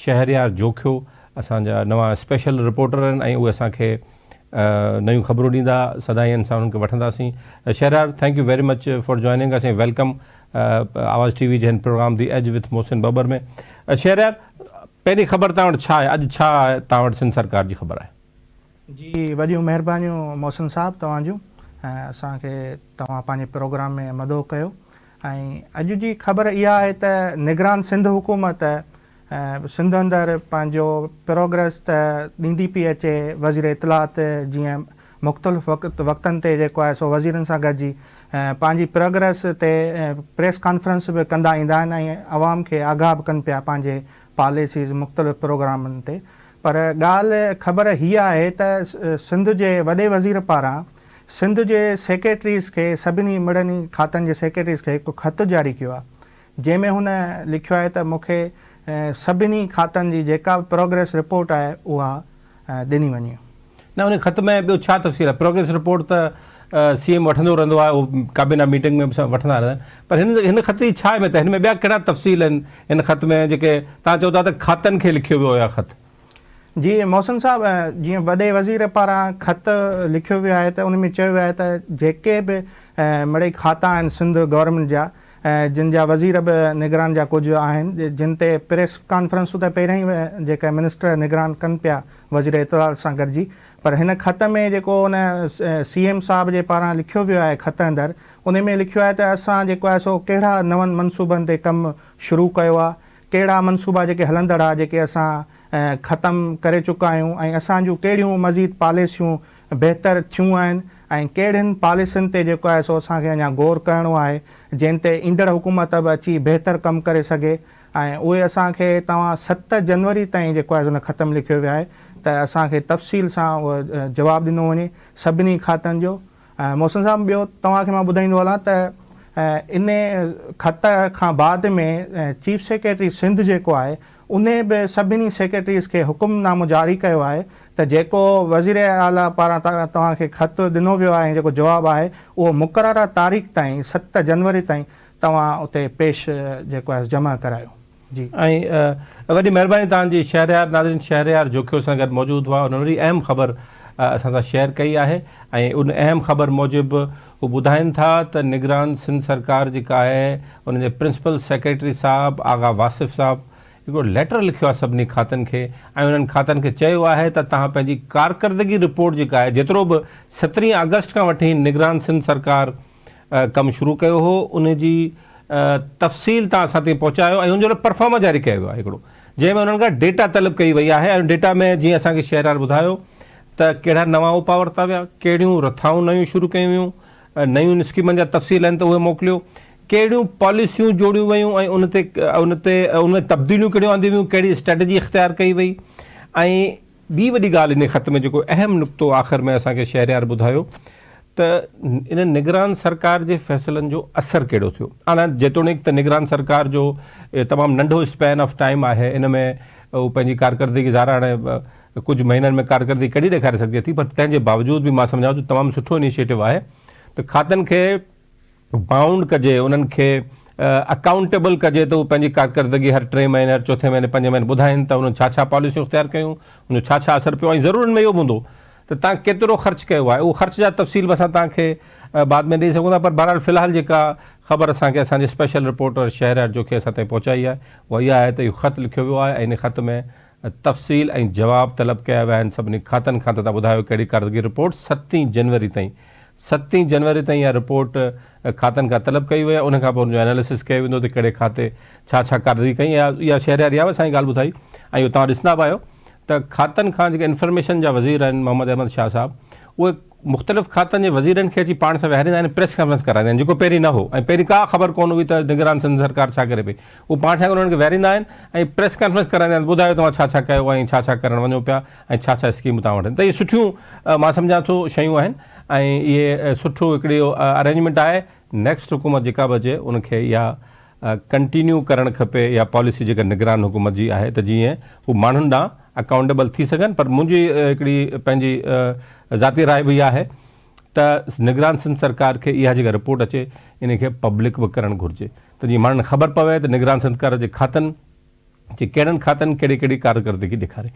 शहरयार जोखियो असांजा नवां special reporter आहिनि ऐं उहे असांखे नयूं ख़बरूं ॾींदा सदाईं असां उन्हनि खे वठंदासीं। Shahryar, thank you very much for joining us ऐं वेलकम आवाज़ टीवी जे हिन programme the age with Mohsin Babar में। शहरयार, पहिरीं ख़बर तव्हां वटि छा आहे? अॼु छा तव्हां वटि सिंध सरकार जी ख़बर आहे? जी, वॾियूं महिरबानियूं मोहसिन साहब तव्हांजूं, ऐं असांखे तव्हां पंहिंजे प्रोग्राम में मदो कयो। ऐं अॼु जी ख़बर इहा आहे त निगरान सिंध हुकूमत सिंध अंदरि पंहिंजो प्रोग्रेस त ॾींदी पई अचे। वज़ीर इतलात जीअं मुख़्तलिफ़ वक़्तनि ते जेको आहे सो वज़ीरनि सां गॾिजी पंहिंजी प्रोग्रेस ते प्रेस कॉन्फ्रेंस बि कंदा ईंदा आहिनि ऐं आवाम खे आगाह बि कनि पिया पंहिंजे पॉलिसीज़ मुख़्तलिफ़ प्रोग्रामनि ते। पर ॻाल्हि ख़बर हीअ आहे त सिंध जे वॾे वज़ीर पारां सिंध जे सेक्रेटरीज़ खे, सभिनी मिड़नी खातनि जे सेक्रेटरीज़ खे हिकु ख़तु जारी कयो आहे, जंहिंमें हुन लिखियो आहे त मूंखे सभिनी खातनि जी जेका बि प्रोग्रेस रिपोर्ट आहे उहा ॾिनी वञे। न, उन ख़त में ॿियो छा तफ़सील आहे? प्रोग्रेस रिपोर्ट त CM वठंदो रहंदो आहे, उहो काबीना मीटिंग में बि वठंदा रहंदा आहिनि, पर हिन ख़त जी छा आहे? त हिन में ॿिया कहिड़ा तफ़सील आहिनि हिन ख़त में जेके तव्हां चओ था त खातनि खे लिखियो वियो आहे ख़त? जी मोहसिन साहब, जीअं वॾे वज़ीर पारां ख़त लिखियो वियो आहे त उन में चयो वियो आहे त जेके बि मिड़ई खाता आहिनि सिंध गवर्नमेंट जा, जिन जा वज़ीर बि निगरान जा कुझु आहिनि, जिन ते प्रेस कॉन्फ्रेंसूं त पहिरियों ई जेका मिनिस्टर निगरान कनि पिया वज़ीर इतलात सां गॾिजी, पर हिन ख़त में जेको उन CM साहब जे पारां लिखियो वियो आहे ख़त अंदरि, उन में लिखियो आहे त असां जेको आहे सो कहिड़ा नवनि मनसूबनि ते कमु शुरू कयो आहे, कहिड़ा मनसूबा जेके हलंदड़ आहे जेके असां ख़तमु करे चुका आहियूं, ऐं असांजूं कहिड़ियूं मज़ीद पॉलिसियूं बहितर थियूं आहिनि, ऐं कहिड़ियुनि पॉलिसियुनि ते जेको आहे सो असांखे अञा गौर करिणो आहे, जिन ते ईंदड़ हुकूमत बि अची बहितर कमु करे सघे। ऐं उहे असांखे तव्हां 7 जनवरी ताईं जेको आहे हुन ख़त में लिखियो वियो आहे त असांखे तफ़सील सां उहो जवाबु ॾिनो वञे सभिनी खातनि जो। मोहसिन साहब, ॿियो तव्हांखे मां ॿुधाईंदो हलां त इन ख़त खां बाद में चीफ सेक्रेटरी सिंध जेको आहे उन बि सभिनी सेक्रेटरीज़ खे हुकुमनामो जारी कयो आहे त जेको वज़ीर आला पारां तव्हांखे ख़तु ॾिनो वियो आहे ऐं जेको जवाबु आहे उहो मुक़ररु तारीख़ ताईं 7 जनवरी ताईं तव्हां उते पेश जेको आहे जमा करायो। जी, ऐं वॾी महिरबानी तव्हांजी। शहरयार, नाज़रीन, शहरयार जोखियो सां गॾु मौजूदु हुआ, उन्हनि वरी अहम ख़बर असां सां शेयर कई आहे ऐं उन अहम ख़बर मूजिबि हू ॿुधाइनि था त निगरान सिंध सरकार जेका आहे उन जे प्रिंसिपल सेक्रेटरी साहब आगा वासिफ़ साहब हिकिड़ो लेटर लिखियो आहे सभिनी खातनि खे ऐं उन्हनि खातनि खे चयो आहे त तव्हां पंहिंजी कारकर्दगी रिपोर्ट जेका आहे, जेतिरो बि 17 अगस्त खां वठी निगरान सिंध सरकार कमु शुरू कयो हो, उन जी तफ़सील तव्हां असां ताईं पहुचायो ऐं उनजो परफॉर्मा जारी कयो वियो आहे हिकिड़ो, जंहिंमें उन्हनि खां डेटा तलब कई वई आहे। ऐं डेटा में जीअं असांखे शहरयार ॿुधायो त कहिड़ा नवां उपा वरिता विया, कहिड़ियूं रथाऊं नयूं शुरू कयूं वियूं, नयूं स्कीमनि जा तफ़सील आहिनि त उहे मोकिलियो, कहिड़ियूं पॉलिसियूं जोड़ियूं वयूं ऐं उन तब्दीलियूं कहिड़ियूं आंदियूं वियूं, कहिड़ी स्ट्रेटजी इख़्तियार कई वई। ऐं ॿी वॾी ॻाल्हि इन ख़त में जेको अहम नुक़्तो आख़िर में असांखे शहरयार ॿुधायो त इन निगरान सरकार जे फ़ैसिलनि जो असरु कहिड़ो थियो। हाणे जेतोणीकि त निगरान सरकार जो तमामु नंढो स्पैन ऑफ टाइम आहे, इन में हू पंहिंजी कारकर्दगी ज़ारा हाणे कुझु महीननि में कारकर्दगी कढी ॾेखारे सघे थी, पर तंहिंजे बावजूदि बि मां सम्झां थो तमामु सुठो इनिशिएटिव आहे त खातनि खे बाउंड कजे, उन्हनि खे अकाउंटेबल कजे त उहे पंहिंजी कारकर्दगी हर 3 महीने, हर 4 महीने, 5 महीने ॿुधाइनि त उन्हनि छा छा पॉलिसियूं इख़्तियार कयूं, उनजो छा छा असरु पियो, ऐं ज़रूरु उनमें इहो बि हूंदो त तव्हां केतिरो ख़र्चु कयो आहे। उहो ख़र्च जा तफ़सील बि असां तव्हांखे बाद में ॾेई सघूं था, पर बहरहाल फ़िलहाल जेका ख़बर असांखे असांजे स्पेशल रिपोर्टर शहरयार जोखियो असां ताईं पहुचाई आहे उहा इहा आहे त इहो ख़तु लिखियो वियो आहे ऐं इन ख़त में तफ़सील ऐं जवाब तलब कया विया आहिनि सभिनी खातनि खां। त तव्हां ॿुधायो कहिड़ी कारकर्दगी रिपोर्ट 7 जनवरी ताईं इहा रिपोर्ट खातनि खां तलब कई वई आहे। उनखां पोइ उनजो एनालिसिस कयो वेंदो त कहिड़े खाते छा छा कारकर्दगी कई। इहा शहरयार इहा असांजी ॻाल्हि ॿुधाई ऐं इहो तव्हां ॾिसंदा बि आहियो त खातनि खां जेके इंफॉर्मेशन जा वज़ीर आहिनि मोहम्मद अहमद शाह साहब, उहे मुख़्तलिफ़ खातनि जे वज़ीरनि खे अची पाण सां विहारींदा आहिनि, प्रेस कॉन्फ्रेंस कराईंदा आहिनि, जेको पहिरीं न हो ऐं पहिरीं का ख़बर कोन हुई त निगरान सिंध सरकार छा करे पई। उहे पाण सां उन्हनि खे विहारींदा आहिनि ऐं प्रेस कॉन्फ्रेंस कराईंदा आहिनि, ॿुधायो तव्हां छा छा कयो ऐं छा छा करणु वञो पिया ऐं छा छा स्कीमूं तव्हां वठनि। त इहे सुठियूं मां सम्झां थो शयूं आहिनि ऐं इहे सुठो हिकिड़ी अरेंजमेंट आहे। नेक्स्ट हुकूमत जेका बि अचे उनखे इहा कंटिन्यू करणु खपे, इहा पॉलिसी जेका निगरान हुकूमत जी आहे त जीअं हू माण्हुनि ॾांहुं अकाउंटेबल थी सघनि। पर मुंहिंजी हिकिड़ी पंहिंजी ज़ाती राय बि आहे त निगरान सिंध सरकार खे इहा जेका रिपोर्ट अचे इन खे पब्लिक बि करणु घुरिजे त जीअं माण्हुनि ख़बर पवे त निगरान सिंध सरकार जे खातनि कि कहिड़नि खातनि कहिड़ी कहिड़ी कारकर्दगी ॾेखारे।